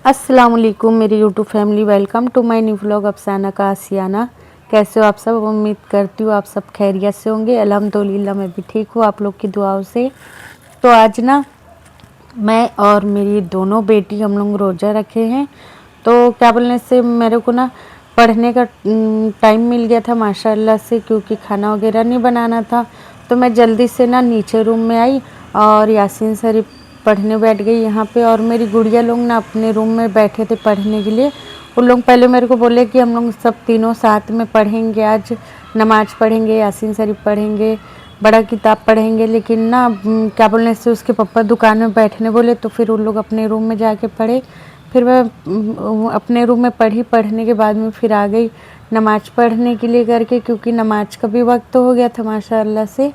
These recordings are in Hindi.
अस्सलाम वालेकुम मेरी YouTube family, welcome to my new vlog Afsana का आसियाना। कैसे हो आप सब? उम्मीद करती हूँ आप सब खैरियत से होंगे। अल्हम्दुलिल्लाह मैं भी ठीक हूँ आप लोग की दुआओं से। तो आज ना मैं और मेरी दोनों बेटी हम लोग रोज़ा रखे हैं। तो क्या बोलने से मेरे को ना पढ़ने का टाइम मिल गया था माशाल्लाह से, क्योंकि खाना वगैरह नहीं बनाना था। तो मैं जल्दी से ना नीचे रूम में आई और यासीन शरीफ पढ़ने बैठ गई यहाँ पे। और मेरी गुड़िया लोग ना अपने रूम में बैठे थे पढ़ने के लिए। उन लोग पहले मेरे को बोले कि हम लोग सब तीनों साथ में पढ़ेंगे, आज नमाज़ पढ़ेंगे, यासीन शरीफ पढ़ेंगे, बड़ा किताब पढ़ेंगे। लेकिन ना क्या बोलने से उसके पापा दुकान में बैठने बोले, तो फिर उन लोग अपने रूम में जाके पढ़े। फिर मैं अपने रूम में पढ़ी। पढ़ने के बाद में फिर आ गई नमाज़ पढ़ने के लिए करके, क्योंकि नमाज का भी वक्त हो गया था माशाल्लाह से।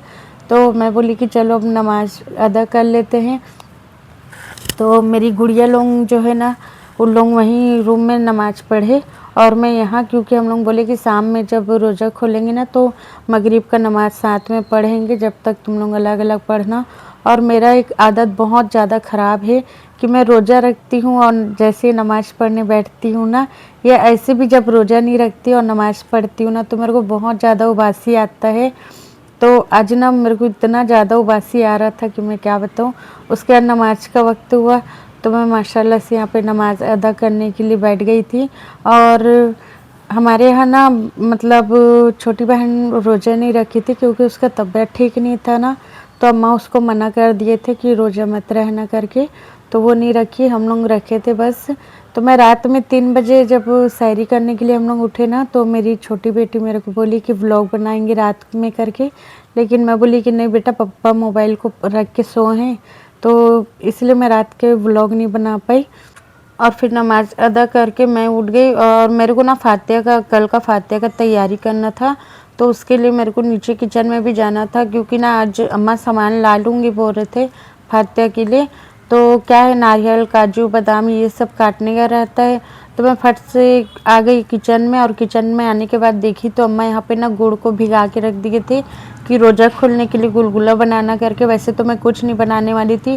तो मैं बोली कि चलो अब नमाज अदा कर लेते हैं। तो मेरी गुड़िया लोग जो है ना उन लोग वहीं रूम में नमाज़ पढ़े और मैं यहाँ, क्योंकि हम लोग बोले कि शाम में जब रोज़ा खोलेंगे ना तो मगरिब का नमाज़ साथ में पढ़ेंगे, जब तक तुम लोग अलग अलग पढ़ना। और मेरा एक आदत बहुत ज़्यादा ख़राब है कि मैं रोज़ा रखती हूँ और जैसे नमाज़ पढ़ने बैठती हूँ ना, या ऐसे भी जब रोज़ा नहीं रखती और नमाज़ पढ़ती हूँ ना, तो मेरे को बहुत ज़्यादा उबासी आता है। तो आज ना मेरे को इतना ज़्यादा उबासी आ रहा था कि मैं क्या बताऊँ। उसके बाद नमाज का वक्त हुआ तो मैं माशाल्लाह से यहाँ पे नमाज अदा करने के लिए बैठ गई थी। और हमारे यहाँ ना मतलब छोटी बहन रोज़ा नहीं रखी थी, क्योंकि उसका तबीयत ठीक नहीं था ना, तो अम्मा उसको मना कर दिए थे कि रोज़ा मत रहना करके, तो वो नहीं रखी, हम लोग रखे थे बस। तो मैं रात में 3 बजे जब सैरी करने के लिए हम लोग उठे ना, तो मेरी छोटी बेटी मेरे को बोली कि व्लॉग बनाएंगे रात में करके। लेकिन मैं बोली कि नहीं बेटा, पापा मोबाइल को रख के सोए हैं, तो इसलिए मैं रात के व्लॉग नहीं बना पाई। और फिर नमाज अदा करके मैं उठ गई। और मेरे को ना फातिहा का, कल का फातिहा का तैयारी करना था, तो उसके लिए मेरे को नीचे किचन में भी जाना था, क्योंकि ना आज अम्मा सामान ला लूँगी बोल रहे थे फातिहा के लिए। तो क्या है, नारियल, काजू, बादाम ये सब काटने का रहता है। तो मैं फट से आ गई किचन में, और किचन में आने के बाद देखी तो अम्मा यहाँ पे ना गुड़ को भिगा के रख दिए थे कि रोज़ा खोलने के लिए गुलगुला बनाना करके। वैसे तो मैं कुछ नहीं बनाने वाली थी,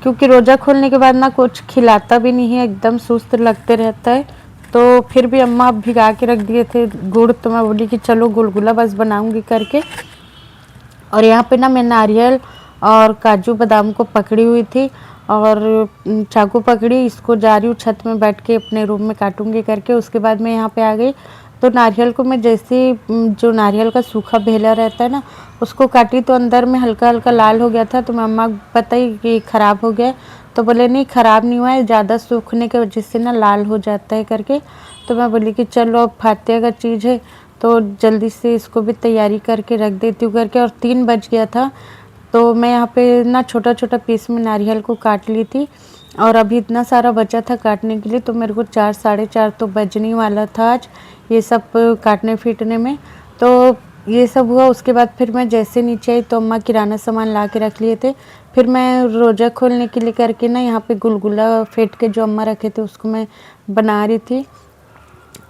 क्योंकि रोज़ा खोलने के बाद ना कुछ खिलाता भी नहीं है, एकदम सुस्त लगते रहता है। तो फिर भी अम्मा भिगा के रख दिए थे गुड़, तो मैं बोली कि चलो गुलगुला बस बनाऊंगी करके। और यहाँ पे ना मैं नारियल और काजू बादाम को पकड़ी हुई थी और चाकू पकड़ी, इसको जा रही हूँ छत में बैठ के अपने रूम में काटूंगी करके। उसके बाद मैं यहाँ पे आ गई। तो नारियल को मैं जैसे जो नारियल का सूखा बेला रहता है ना, उसको काटी तो अंदर में हल्का हल्का लाल हो गया था। तो मम्मा पता ही कि ख़राब हो गया, तो बोले नहीं ख़राब नहीं हुआ है, ज़्यादा सूखने की वजह से ना लाल हो जाता है करके। तो मैं बोली कि चलो अब फातिहा का चीज़ है तो जल्दी से इसको भी तैयारी करके रख देती हूँ करके। और 3 बज गया था, तो मैं यहाँ पे ना छोटा छोटा पीस में नारियल को काट ली थी। और अभी इतना सारा बचा था काटने के लिए, तो मेरे को 4 साढ़े 4 तो बजने वाला था आज ये सब काटने फीटने में। तो ये सब हुआ। उसके बाद फिर मैं जैसे नीचे आई तो अम्मा किराना सामान ला के रख लिए थे। फिर मैं रोज़ा खोलने के लिए करके ना यहाँ पे गुलगुला फेंट के जो अम्मा रखे थे उसको मैं बना रही थी।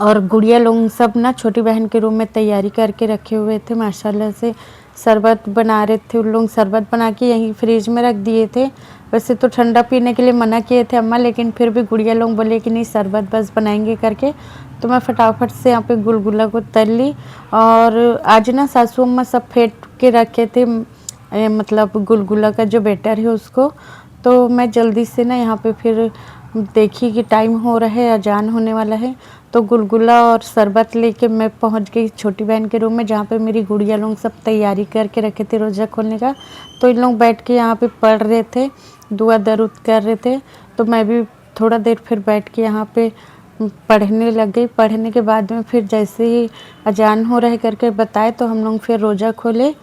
और गुड़िया लोग सब ना छोटी बहन के रूम में तैयारी करके रखे हुए थे माशाल्लाह से। शरबत बना रहे थे उन लोग, शरबत बना के यहीं फ्रिज में रख दिए थे। वैसे तो ठंडा पीने के लिए मना किए थे अम्मा, लेकिन फिर भी गुड़िया लोग बोले कि नहीं शरबत बस बनाएंगे करके। तो मैं फटाफट से यहाँ पे गुलगुला को तल ली। और आज ना सासू अम्मा सब फेंट के रखे थे मतलब गुलगुला का जो बैटर है उसको। तो मैं जल्दी से ना यहाँ पे फिर देखी कि टाइम हो रहा है, अजान होने वाला है, तो गुलगुला और शरबत लेके मैं पहुंच गई छोटी बहन के रूम में, जहाँ पे मेरी गुड़िया लोग सब तैयारी करके रखे थे रोज़ा खोलने का। तो इन लोग बैठ के यहाँ पे पढ़ रहे थे, दुआ दरूद कर रहे थे। तो मैं भी थोड़ा देर फिर बैठ के यहाँ पे पढ़ने लग गई। पढ़ने के बाद में फिर जैसे ही अजान हो रहे करके बताए तो हम लोग फिर रोज़ा खोले।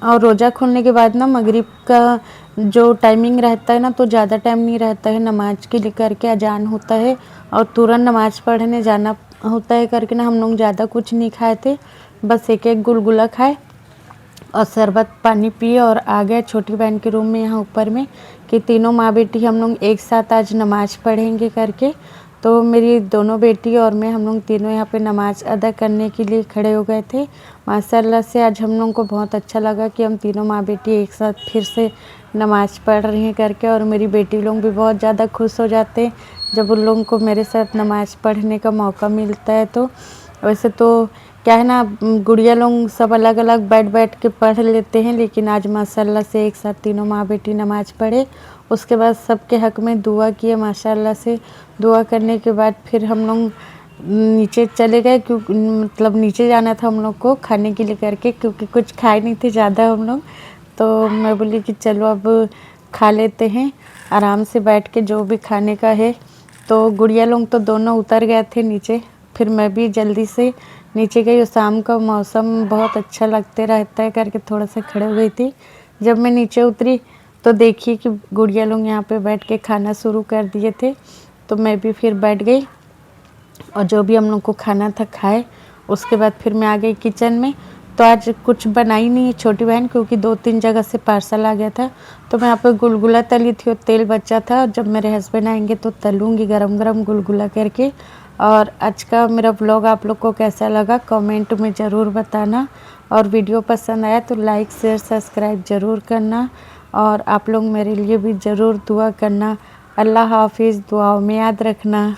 और रोज़ा खोलने के बाद ना मगरिब का जो टाइमिंग रहता है ना, तो ज़्यादा टाइम नहीं रहता है नमाज के लिए करके, अजान होता है और तुरंत नमाज पढ़ने जाना होता है करके ना हम लोग ज़्यादा कुछ नहीं खाए थे, बस एक एक गुलगुला खाए और शरबत पानी पिए और आ गए छोटी बहन के रूम में यहाँ ऊपर में कि तीनों माँ बेटी हम लोग एक साथ आज नमाज पढ़ेंगे करके। तो मेरी दोनों बेटी और मैं, हम लोग तीनों यहाँ पे नमाज़ अदा करने के लिए खड़े हो गए थे। माशाल्लाह से आज हम लोगों को बहुत अच्छा लगा कि हम तीनों माँ बेटी एक साथ फिर से नमाज़ पढ़ रही हैं करके, और मेरी बेटी लोग भी बहुत ज़्यादा खुश हो जाते हैं जब उन लोगों को मेरे साथ नमाज़ पढ़ने का मौका मिलता है। तो वैसे तो क्या है ना, गुड़िया लोग सब अलग अलग बैठ के पढ़ लेते हैं, लेकिन आज माशाल्लाह से एक साथ तीनों माँ बेटी नमाज़ पढ़े। उसके बाद सबके हक़ में दुआ किए माशाल्लाह से। दुआ करने के बाद फिर हम लोग नीचे चले गए, क्योंकि मतलब नीचे जाना था हम लोग को खाने के लिए करके, क्योंकि कुछ खाए नहीं थे ज़्यादा हम लोग। तो मैं बोली कि चलो अब खा लेते हैं आराम से बैठ के जो भी खाने का है। तो गुड़िया लोग तो दोनों उतर गए थे नीचे, फिर मैं भी जल्दी से नीचे गई, और शाम का मौसम बहुत अच्छा लगते रहता है करके थोड़ा सा खड़े हो गई थी। जब मैं नीचे उतरी तो देखी कि गुड़िया लोग यहाँ पे बैठ के खाना शुरू कर दिए थे, तो मैं भी फिर बैठ गई और जो भी हम लोग को खाना था खाए। उसके बाद फिर मैं आ गई किचन में। तो आज कुछ बनाई नहीं है छोटी बहन, क्योंकि 2-3 जगह से पार्सल आ गया था। तो मैं यहाँ पे गुलगुला तली थी और तेल बचा था, जब मेरे हस्बैंड आएंगे तो तलूँगी गरम गरम गुलगुला करके। और आज का मेरा व्लॉग आप लोग को कैसा लगा कमेंट में ज़रूर बताना, और वीडियो पसंद आया तो लाइक शेयर सब्सक्राइब ज़रूर करना, और आप लोग मेरे लिए भी ज़रूर दुआ करना। अल्लाह हाफिज़, दुआओं में याद रखना।